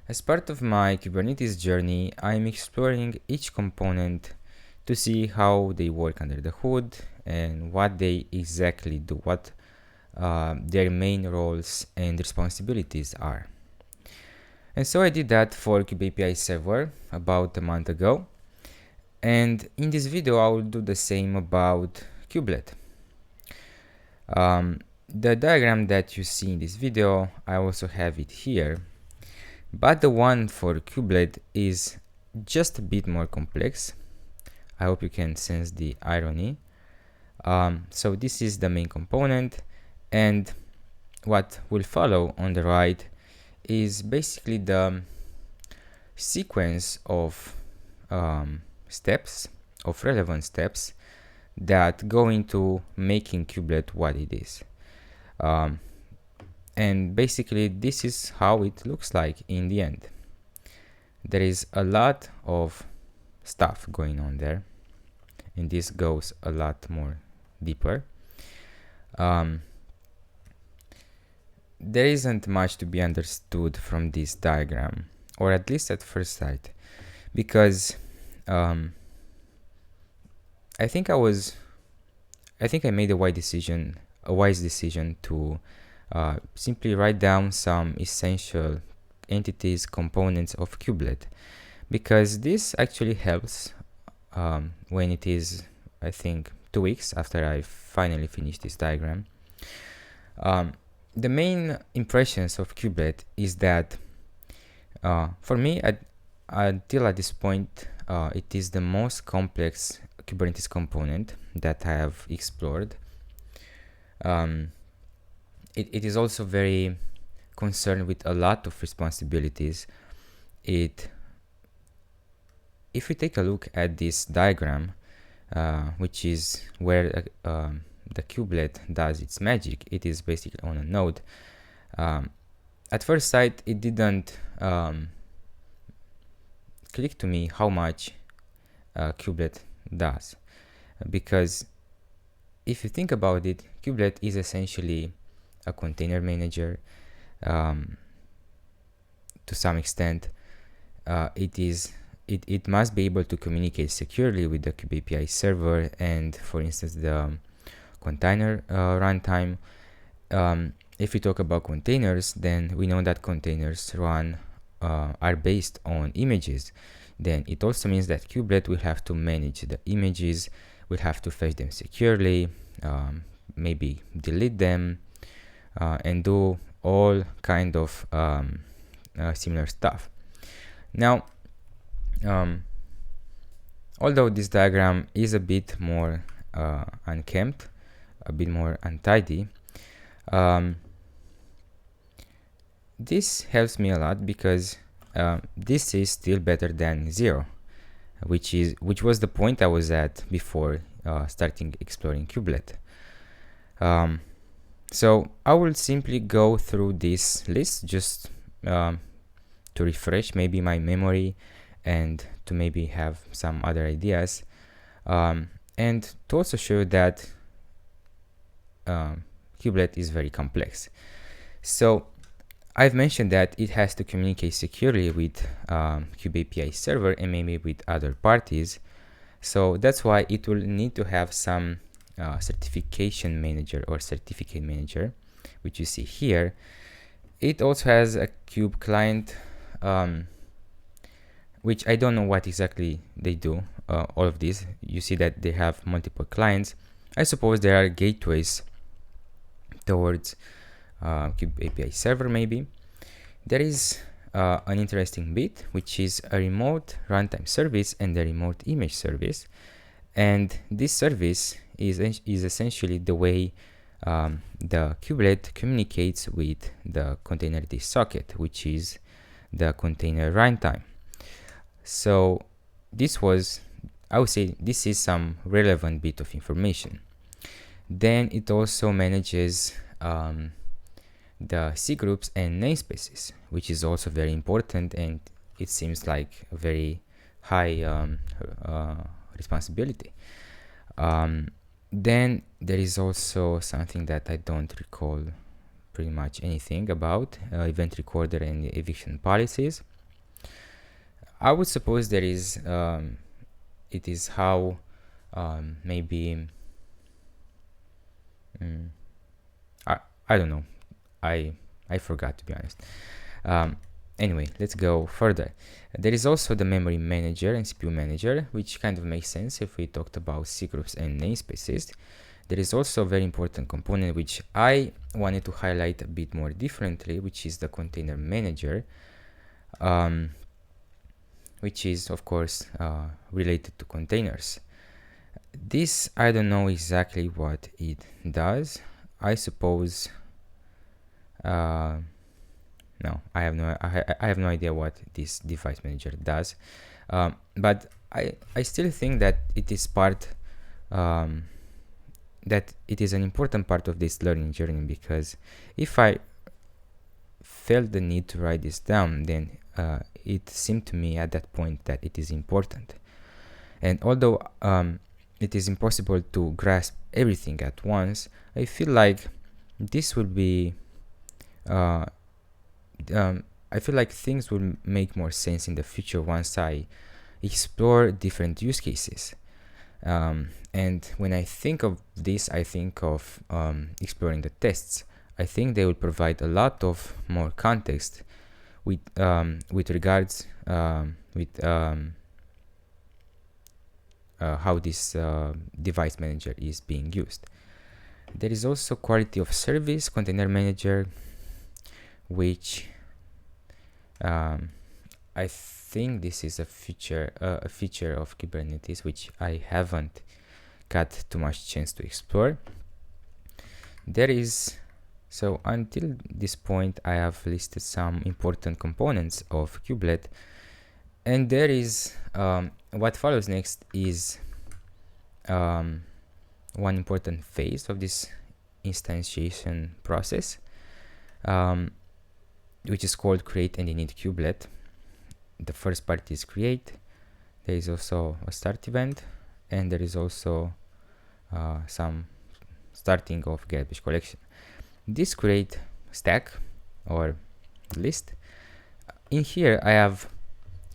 As part of my Kubernetes journey, I'm exploring each component to see how they work under the hood and what they exactly do, what their main roles and responsibilities are. And so I did that for kubeAPI server about a month ago. And in this video, I will do the same about kubelet. The diagram that you see in this video, I also have it here. But the one for kubelet is just a bit more complex. I hope you can sense the irony. So this is the main component, and what will follow on the right is basically the sequence of relevant steps that go into making kubelet what it is. And basically this is how it looks like in the end. There is a lot of stuff going on there, and this goes a lot more deeper. There isn't much to be understood from this diagram, or at least at first sight, because I think I made a wise decision to simply write down some essential entities, components of kubelet, because this actually helps when it is, I think, 2 weeks after I finally finished this diagram. The main impressions of kubelet is that for me, until at this point, it is the most complex Kubernetes component that I have explored. It is also very concerned with a lot of responsibilities. If we take a look at this diagram, which is where the kubelet does its magic, it is basically on a node. At first sight, it didn't click to me how much kubelet does, because if you think about it, kubelet is essentially a container manager. To some extent, it must be able to communicate securely with the kubeAPI server and, for instance, the container runtime. If we talk about containers, then we know that containers are based on images. Then it also means that kubelet will have to manage the images, will have to fetch them securely, maybe delete them, and do all kind of similar stuff. Now, although this diagram is a bit more unkempt, a bit more untidy, this helps me a lot, because this is still better than 0, which was the point I was at before starting exploring kubelet. So I will simply go through this list just to refresh maybe my memory and to maybe have some other ideas, and to also show that kubelet is very complex. So I've mentioned that it has to communicate securely with kubeAPI server and maybe with other parties. So that's why it will need to have some certification manager or certificate manager, which you see here. It also has a kube client, which I don't know what exactly they do. All of these, you see that they have multiple clients. I suppose there are gateways towards kubeAPI server. Maybe there is an interesting bit, which is a remote runtime service and a remote image service, and this service is essentially the way the kubelet communicates with the containerd socket, which is the container runtime. So I would say this is some relevant bit of information. Then it also manages the C groups and namespaces, which is also very important, and it seems like a very high responsibility. Then there is also something that I don't recall pretty much anything about, event recorder and eviction policies. I would suppose there is it is how maybe I I don't know. I forgot, to be honest. Um, anyway, let's go further. There is also the memory manager and CPU manager, which kind of makes sense if we talked about C groups and namespaces. There is also a very important component which I wanted to highlight a bit more differently, which is the container manager, which is of course related to containers. This, I don't know exactly what it does. I suppose no, I have no idea what this device manager does, but I still think that it is part that it is an important part of this learning journey, because if I felt the need to write this down, then it seemed to me at that point that it is important. And although it is impossible to grasp everything at once, I feel like this will be I feel like things will make more sense in the future once I explore different use cases. And when I think of this, I think of exploring the tests. I think they will provide a lot of more context with regards with how this device manager is being used. There is also quality of service container manager, which I think this is a feature of Kubernetes which I haven't got too much chance to explore. There is, so until this point I have listed some important components of kubelet, and there is what follows next is one important phase of this instantiation process, which is called create and init kubelet. The first part is create. There is also a start event, and there is also some starting of garbage collection. This create stack or list, in here I have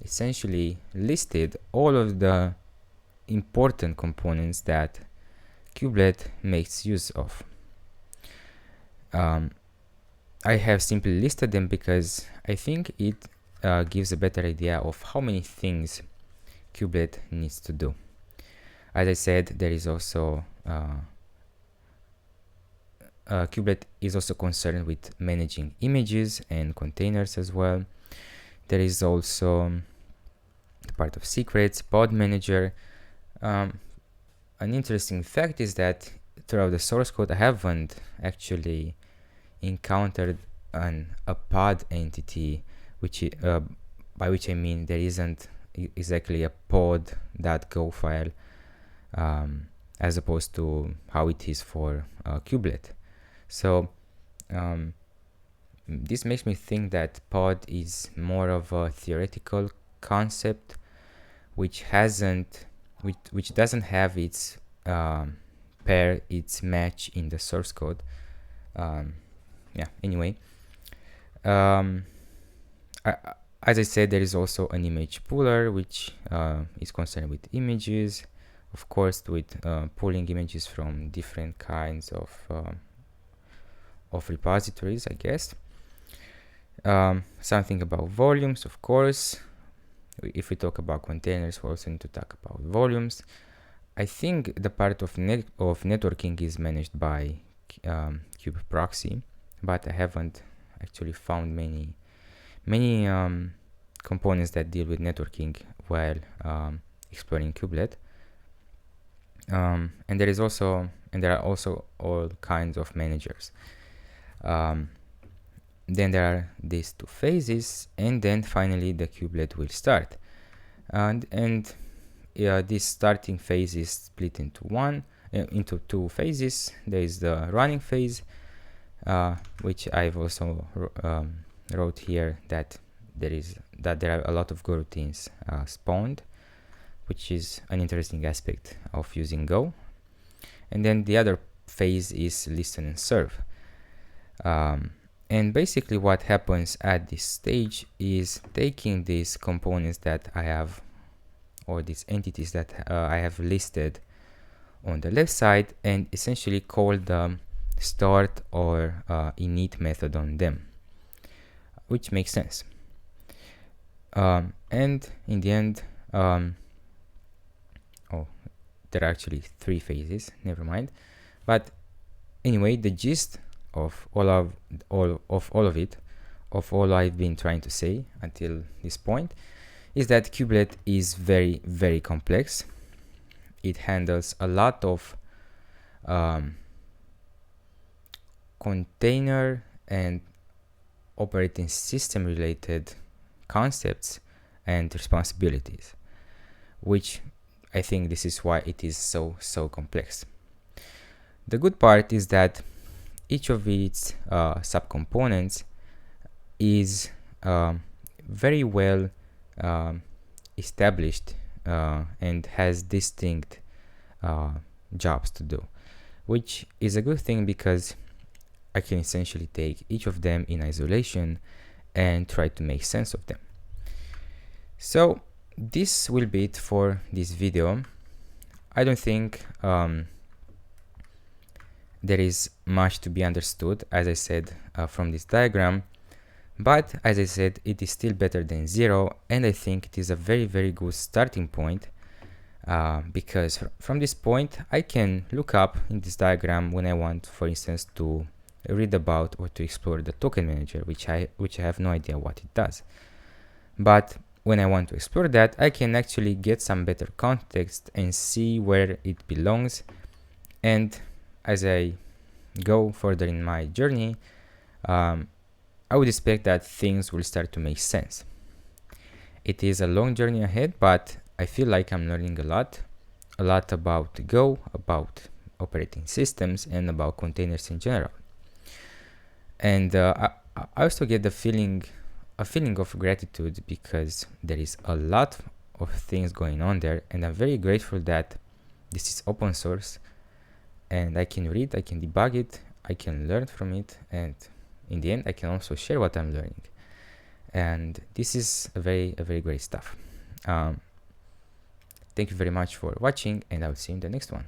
essentially listed all of the important components that kubelet makes use of. I have simply listed them because I think it gives a better idea of how many things kubelet needs to do. As I said, there is also kubelet is also concerned with managing images and containers as well. There is also the part of secrets, pod manager. An interesting fact is that throughout the source code I haven't actually encountered a pod entity, which by which I mean there isn't exactly a pod.go file, as opposed to how it is for kubelet. So this makes me think that pod is more of a theoretical concept which doesn't have its pair, its match in the source code. Anyway, as I said, there is also an image pooler which is concerned with images, of course, with pulling images from different kinds of repositories, I guess. Something about volumes, of course. If we talk about containers, we also need to talk about volumes. I think the part of networking is managed by kubeproxy, but I haven't actually found many components that deal with networking while exploring kubelet. And there are also all kinds of managers. Then there are these two phases, and then finally the kubelet will start. And this starting phase is split into two phases. There is the running phase, which I've also wrote here that there are a lot of Go routines spawned, which is an interesting aspect of using Go. And then the other phase is listen and serve. And basically what happens at this stage is taking these components that I have, or these entities that I have listed on the left side, and essentially call the start or init method on them, which makes sense. And in the end, oh, there are actually 3 phases, never mind. But anyway, the gist of all of it, of all I've been trying to say until this point, is that kubelet is very, very complex. It handles a lot of container and operating system related concepts and responsibilities, which I think this is why it is so complex. The good part is that each of its subcomponents is very well established and has distinct jobs to do, which is a good thing because I can essentially take each of them in isolation and try to make sense of them. So this will be it for this video. I don't think there is much to be understood, as I said, from this diagram, but as I said, it is still better than 0, and I think it is a very, very good starting point, because from this point I can look up in this diagram when I want, for instance, to read about or to explore the token manager, which I have no idea what it does. But when I want to explore that, I can actually get some better context and see where it belongs. And as I go further in my journey, I would expect that things will start to make sense. It is a long journey ahead, but I feel like I'm learning a lot about Go, about operating systems, and about containers in general. And I also get a feeling of gratitude because there is a lot of things going on there, and I'm very grateful that this is open source and I can read, I can debug it, I can learn from it, and in the end I can also share what I'm learning. And this is a very great stuff. Thank you very much for watching, and I will see you in the next one.